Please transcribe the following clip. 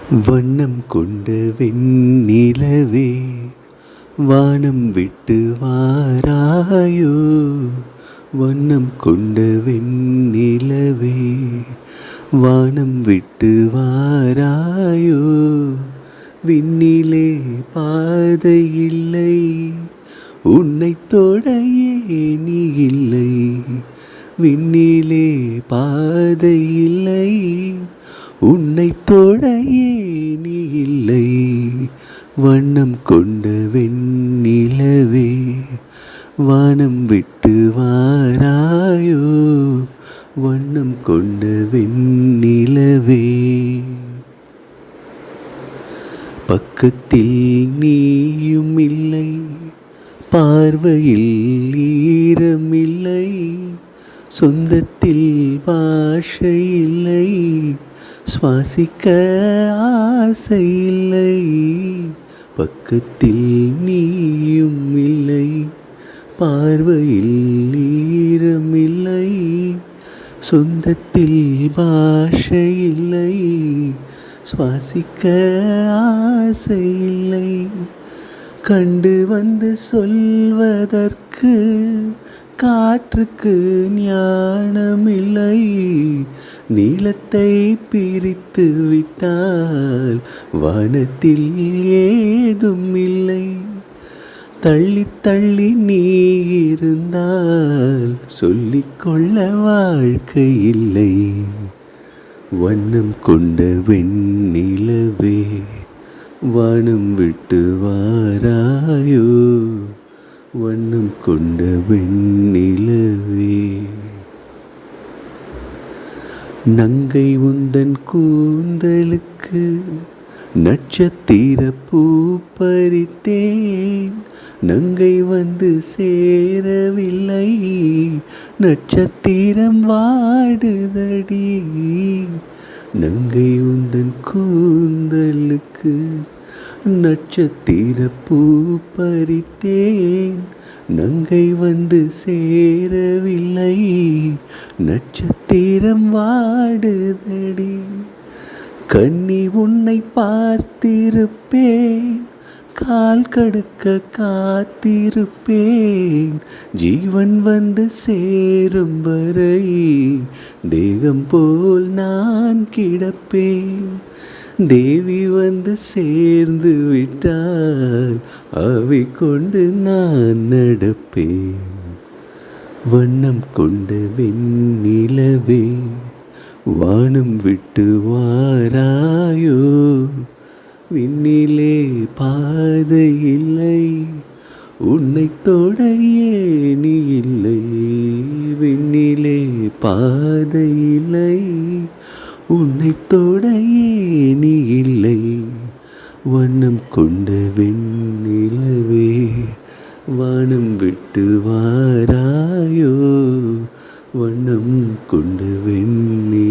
வண்ணம் கொண்ட வெண்ணிலவே வானம் விட்டு வாராயோ. வண்ணம் கொண்ட வெண்ணிலவே வானம் விட்டு வாராயோ. விண்ணிலே பாதை இல்லை, உன்னை தொட ஏணி இல்லை. விண்ணிலே பாதை இல்லை, உன்னை தொட ஏணி இல்லை. வண்ணம் கொண்ட வெண்ணிலவே வானம் விட்டு வாராயோ. வண்ணம் கொண்ட வெண்ணிலவே பக்கத்தில் நீயும் இல்லை, பார்வையில் ஈரமில்லை. சொந்தத்தில் பாஷை இல்லை, சுவாசிக்க ஆசை இல்லை. பக்கத்தில் நீயும் இல்லை, பார்வையில் ஈரமில்லை. சொந்தத்தில் பாஷை இல்லை, சுவாசிக்க ஆசை இல்லை. கண்டு வந்து சொல்வதற்கு காற்றுக்கு ஞானமில்லை. நீளத்தை பிரித்து விட்டால் வானத்தில் ஏதும் இல்லை. தள்ளி தள்ளி நீ இருந்தால் சொல்லிக்கொள்ள வாழ்க்கை இல்லை. வண்ணம் கொண்ட வெண்ணிலவே வானம் விட்டு வாராயோ. வண்ணம் கொண்ட வெண்ணிலவே நங்கை உந்தன் கூந்தலுக்கு நட்சத்திர பூ பறித்தேன். நங்கை வந்து சேரவில்லை, நட்சத்திரம் வாடுதடி. நங்கை உந்தன் கூந்தலுக்கு நட்சத்திர பூ பறித்தேன். நங்கை வந்து சேரவில்லை, நட்சத்திரம் வாடுதடி. கண்ணி உன்னை பார்த்திருப்பேன், கால் கடுக்க காத்திருப்பேன். ஜீவன் வந்து சேரும் வரை தேகம் போல் நான் கிடப்பேன். தேவி வந்து சேர்ந்து விட்டால் அவை கொண்டு நான் நடப்பேன். வண்ணம் கொண்ட வெண்ணிலவே வானம் விட்டு வாராயோ. விண்ணிலே பாதை இல்லை, உன்னை தொட ஏணி இல்லை. விண்ணிலே பாதை இல்லை, உன்னை தொட ஏணி இல்லை. வண்ணம் கொண்ட வெண்ணிலவே வானம் விட்டு வாராயோ. வண்ணம் கொண்ட வெண்ணிலவே